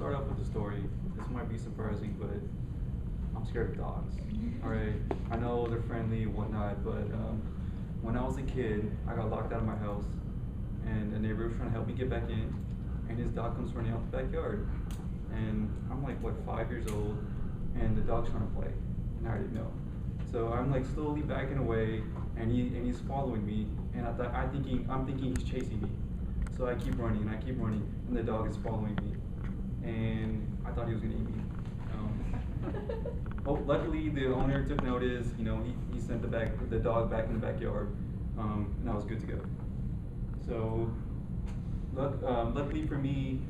start off with the story. This might be surprising, but I'm scared of dogs. All right, I know they're friendly and whatnot, but when I was a kid, I got locked out of my house, and a neighbor was trying to help me get back in, and his dog comes running out the backyard, and I'm like what 5 years old, and the dog's trying to play, and I didn't know. So I'm like slowly backing away, and he's following me, and I'm thinking he's chasing me. So I keep running and I keep running, and the dog is following me, and I thought he was gonna eat me. Oh, luckily the owner took notice. You know, he sent the dog back in the backyard, and I was good to go. So, luckily for me,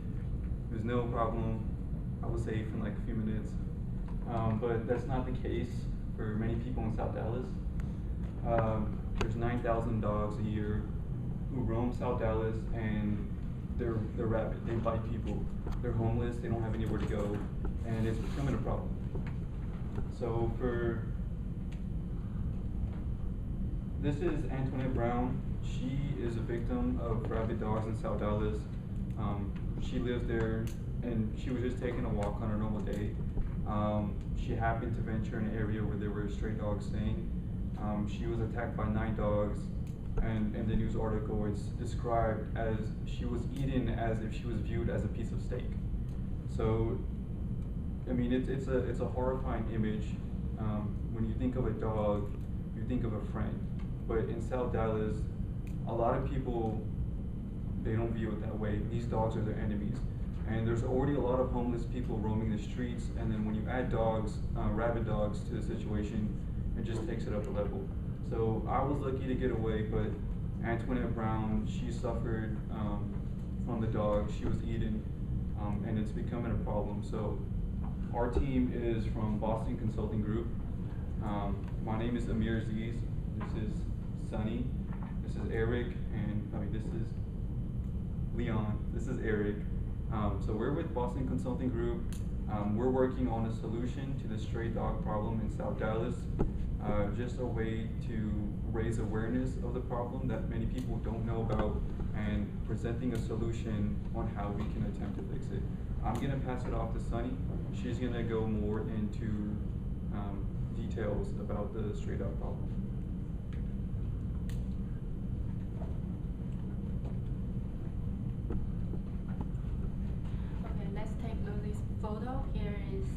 there's no problem. I was safe in like a few minutes, but that's not the case for many people in South Dallas. There's 9,000 dogs a year who roam South Dallas, and they're rabid. They bite people. They're homeless. They don't have anywhere to go, and it's becoming a problem. So this is Antoinette Brown. She is a victim of rabid dogs in South Dallas. She lives there, and she was just taking a walk on a normal day. She happened to venture in an area where there were stray dogs staying. She was attacked by 9 dogs, and in the news article it's described as she was eaten as if she was viewed as a piece of steak. So, I mean, it's a horrifying image. When you think of a dog, you think of a friend. But in South Dallas, a lot of people, they don't view it that way. These dogs are their enemies. And there's already a lot of homeless people roaming the streets, and then when you add dogs, rabid dogs to the situation, it just takes it up a level. So I was lucky to get away, but Antoinette Brown, she suffered from the dog. She was eaten, and it's becoming a problem. So our team is from Boston Consulting Group. My name is Amir, Aziz. This is Sunny. This is Erick, and this is Leon. This is Erick. So we're with Boston Consulting Group. We're working on a solution to the stray dog problem in South Dallas. Just a way to raise awareness of the problem that many people don't know about, and presenting a solution on how we can attempt to fix it. I'm gonna pass it off to Sunny. She's gonna go more into details about the stray dog problem. Okay, let's take a look at this photo. Here is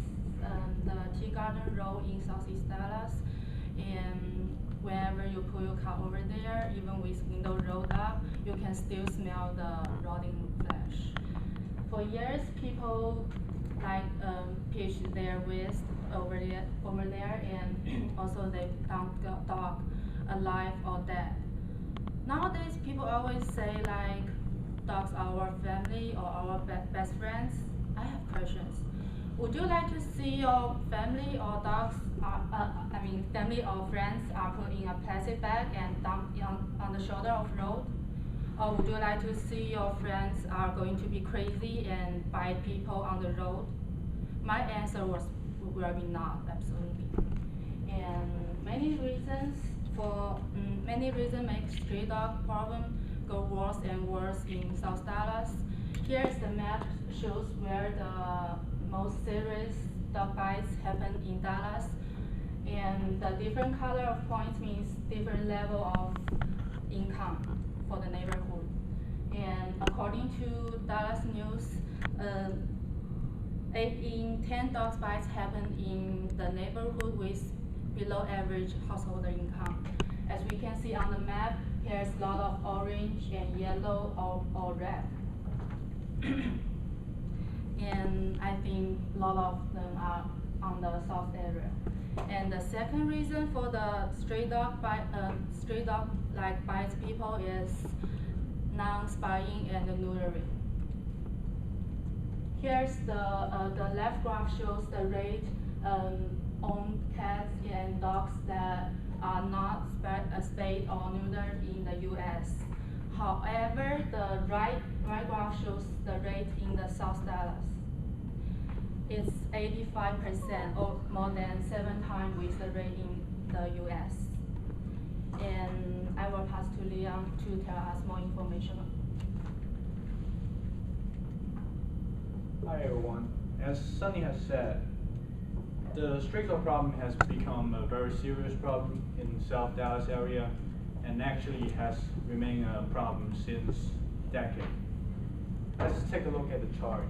the Tea Garden Road in Southeast Dallas. And whenever you pull your car over there, even with window rolled up, you can still smell the rotting flesh. For years, people pitch their waste over there, and also they found the dog alive or dead. Nowadays, people always say dogs are our family or our best friends. I have questions. Would you like to see your family or dogs, family or friends are put in a plastic bag and dumped on the shoulder of road? Or would you like to see your friends are going to be crazy and bite people on the road? My answer will be not, absolutely. And many reasons make stray dog problem go worse and worse in South Dallas. Here is the map shows where the most serious dog bites happen in Dallas, and the different color of points means different level of income for the neighborhood. And according to Dallas News, 8 in 10 dog bites happen in the neighborhood with below average household income. As we can see on the map, here's a lot of orange and yellow or red. And I think a lot of them are on the south area. And the second reason for the stray dog bites people is non-spaying and neutering. Here's the left graph shows the rate on cats and dogs that are not spayed or neutered in the U.S. However, the right graph shows the rate in the South Dallas. It's 85%, or more than 7 times with the rate in the U.S. And I will pass to Leon to tell us more information. Hi everyone. As Sunny has said, the stray dog problem has become a very serious problem in South Dallas area and actually has remained a problem since decades. Let's take a look at the chart.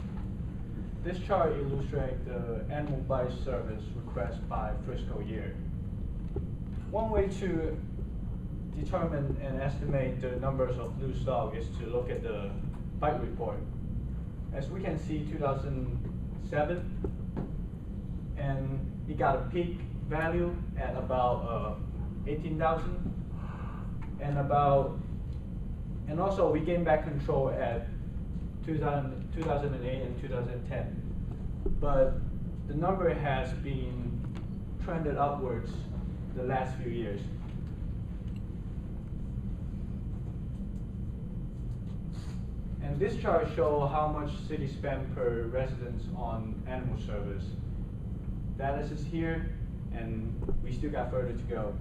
This chart illustrates the animal bite service request by fiscal year. One way to determine and estimate the numbers of loose dogs is to look at the bite report. As we can see, 2007, and it got a peak value at about 18,000, and also we gained back control at 2008 and 2010, but the number has been trended upwards the last few years. And this chart shows how much city spend per residence on animal service. Dallas is here, and we still got further to go.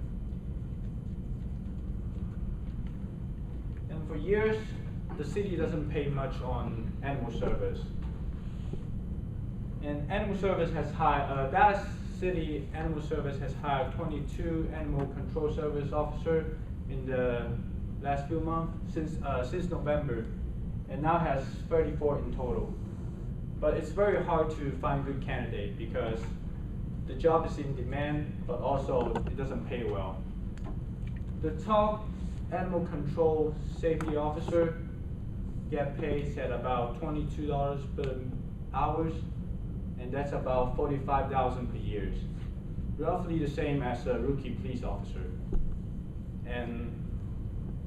And for years, the city doesn't pay much on animal service. And animal service has hired, Dallas City Animal Service has hired 22 animal control service officers in the last few months, since November, and now has 34 in total. But it's very hard to find good candidates because the job is in demand, but also it doesn't pay well. The top animal control safety officer get paid at about $22 per hour, and that's about $45,000 per year, roughly the same as a rookie police officer. And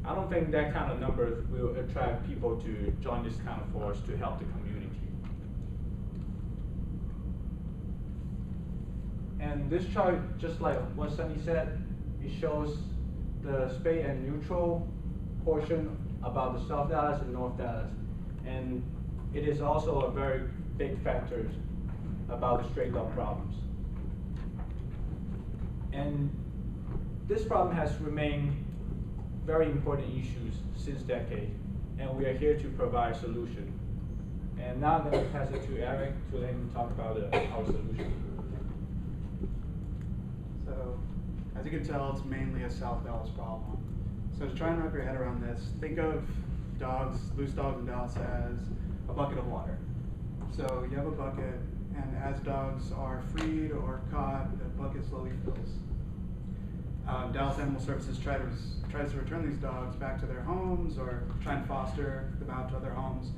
I don't think that kind of number will attract people to join this kind of force to help the community. And this chart, just like what Sunny said, it shows the spay and neutral portion about the South Dallas and North Dallas. And it is also a very big factor about the stray dog problems. And this problem has remained very important issues since decades, and we are here to provide solution. And now I'm going to pass it to Erick to let him talk about our solution. So, as you can tell, it's mainly a South Dallas problem. So to try and wrap your head around this, think of dogs, loose dogs in Dallas as a bucket of water. So you have a bucket, and as dogs are freed or caught, the bucket slowly fills. Dallas Animal Services tries to return these dogs back to their homes or try and foster them out to other homes,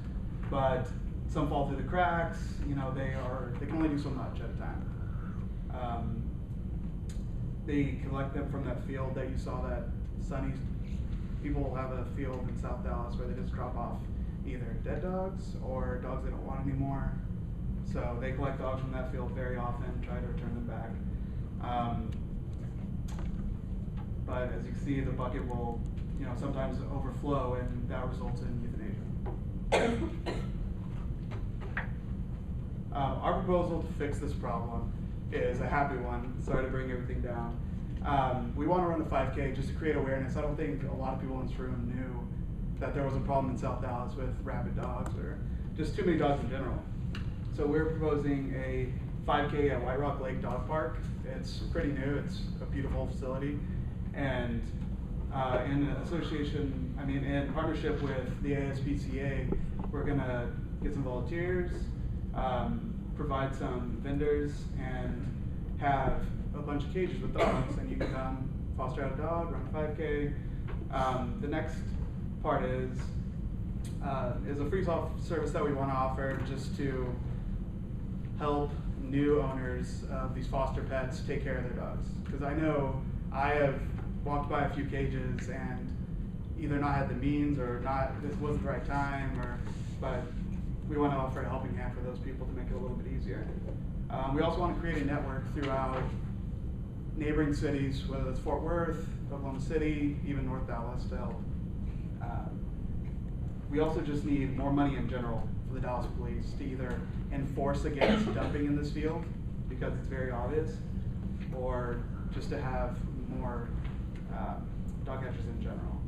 but some fall through the cracks. You know, they can only do so much at a time. They collect them from that field that you saw that Sunny's people have a field in South Dallas where they just drop off either dead dogs or dogs they don't want anymore. So they collect dogs from that field very often, try to return them back. But as you can see, the bucket will, sometimes overflow, and that results in euthanasia. Our proposal to fix this problem is a happy one. Sorry to bring everything down. We want to run a 5K just to create awareness. I don't think a lot of people in this room knew that there was a problem in South Dallas with rabid dogs or just too many dogs in general. So we're proposing a 5K at White Rock Lake Dog Park. It's pretty new. It's a beautiful facility. And in partnership with the ASPCA, we're going to get some volunteers, provide some vendors, and have a bunch of cages with dogs, and you can come foster out a dog, run a 5K. The next part is a free service that we want to offer just to help new owners of these foster pets take care of their dogs. Because I know I have walked by a few cages and either not had the means or this wasn't the right time, but we want to offer a helping hand for those people to make it a little bit easier. We also want to create a network throughout neighboring cities, whether it's Fort Worth, Oklahoma City, even North Dallas, to help. We also just need more money in general for the Dallas police to either enforce against dumping in this field, because it's very obvious, or just to have more dog catchers in general.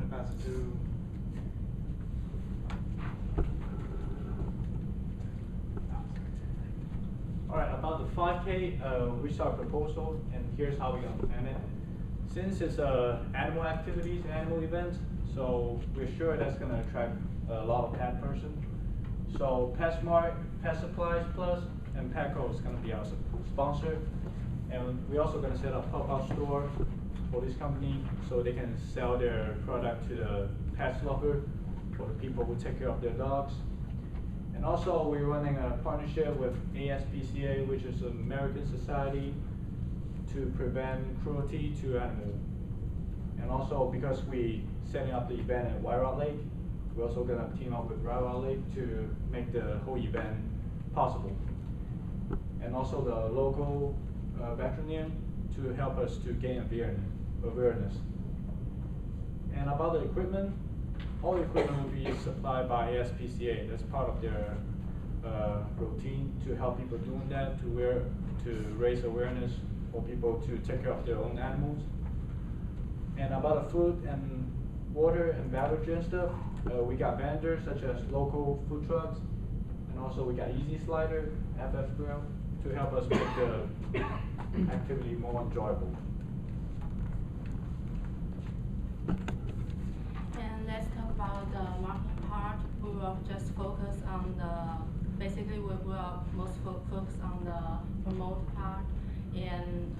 I'm going to pass it to 5K, we saw a proposal, and here's how we're gonna plan it. Since it's animal activities, animal events, so we're sure that's gonna attract a lot of pet person. So PetSmart, Pet Supplies Plus, and Petco is gonna be our sponsor. And we're also gonna set up pop-up store for this company so they can sell their product to the pet lover, for the people who take care of their dogs. And also we're running a partnership with ASPCA, which is the American Society to Prevent Cruelty to Animals. And also because we setting up the event at White Rock Lake, we're also gonna team up with White Rock Lake to make the whole event possible. And also the local veterinarian to help us to gain awareness. And about the equipment, all the equipment will be supplied by ASPCA. That's part of their routine to help people doing that, to raise awareness for people to take care of their own animals. And about the food and water and beverage and stuff, we got vendors such as local food trucks, and also we got Easy Slider, FF Grill, to help us make the activity more enjoyable. And let's talk about the marketing part. We will just focus on basically we will most focus on the promote part, and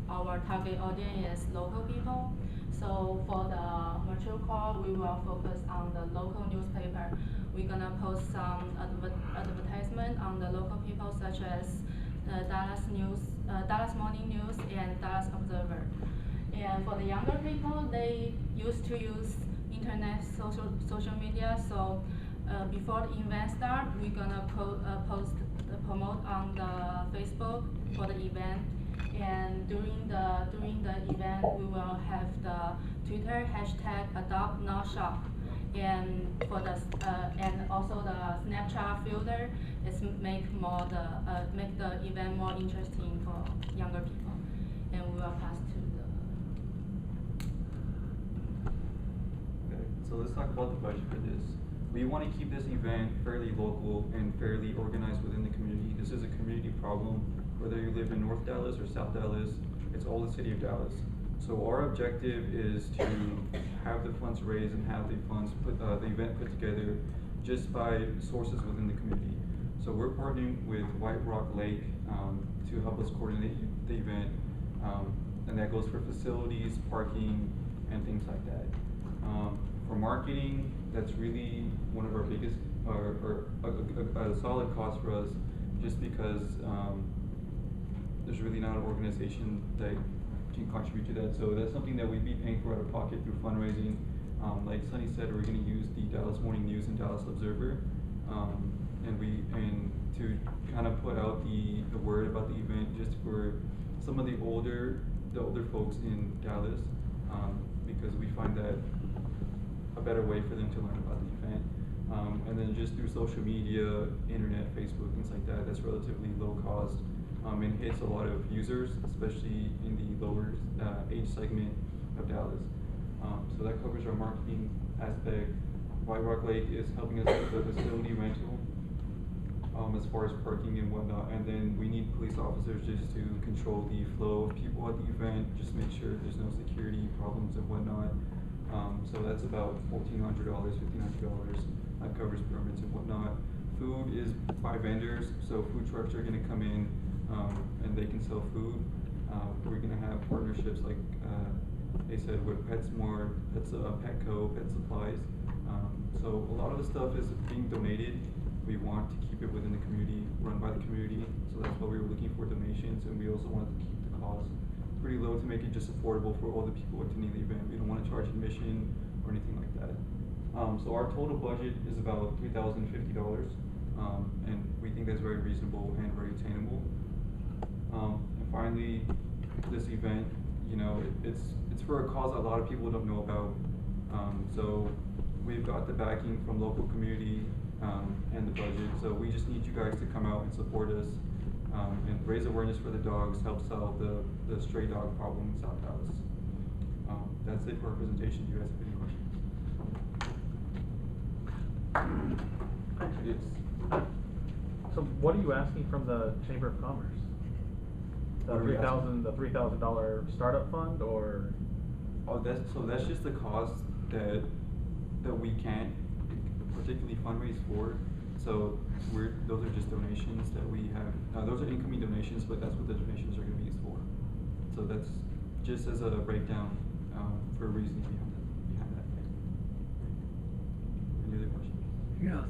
our target audience is local people. So for the mature core, we will focus on the local newspaper. We're gonna post some advertisement on the local people such as Dallas News, Dallas Morning News, and Dallas Observer. And for the younger people, they used to use internet, social media. So before the event start, we're gonna promote on the Facebook for the event. And during the event, we will have the Twitter hashtag Adopt Not Shop, and for the and also the Snapchat filter is make the event more interesting for younger people. And we will pass to the. Okay, so let's talk about the budget for this. We want to keep this event fairly local and fairly organized within the community. This is a community problem. Whether you live in North Dallas or South Dallas, it's all the city of Dallas. So our objective is to have the funds raised and have the funds the event put together just by sources within the community. So we're partnering with White Rock Lake to help us coordinate the event, and that goes for facilities, parking, and things like that. For marketing, that's really one of our biggest, or a solid cost for us, just because there's really not an organization that can contribute to that. So that's something that we'd be paying for out of pocket through fundraising. Like Sunny said, we're going to use the Dallas Morning News and Dallas Observer, and to kind of put out the word about the event, just for some of the older folks in Dallas, because we find that a better way for them to learn about the event. And then just through social media, internet, Facebook, things like that, that's relatively low cost. And hits a lot of users, especially in the lower age segment of Dallas. So that covers our marketing aspect. White Rock Lake is helping us with the facility rental, as far as parking and whatnot. And then we need police officers just to control the flow of people at the event, just make sure there's no security problems and whatnot. So that's about $1,400, $1,500. That covers permits and whatnot. Food is by vendors, so food trucks are gonna come in, and they can sell food. We're gonna have partnerships like they said with PetSmart, Petco, Pet Supplies. So a lot of the stuff is being donated. We want to keep it within the community, run by the community. So that's why we were looking for donations, and we also wanted to keep the cost pretty low to make it just affordable for all the people attending the event. We don't want to charge admission or anything like that. So our total budget is about $3,050, and we think that's very reasonable and very attainable. And finally, this event, you know, it's for a cause a lot of people don't know about. So we've got the backing from local community and the budget. So we just need you guys to come out and support us and raise awareness for the dogs, help solve the stray dog problem in South Dallas. That's it for our presentation. Do you guys have any questions? So what are you asking from the Chamber of Commerce? The What are we asking? $3,000 startup fund, or? Oh, that's just the cost that we can't particularly fundraise for. So those are just donations that we have. Those are incoming donations, but that's what the donations are going to be used for. So that's just as a breakdown for reasons behind that. Any other questions? Yeah.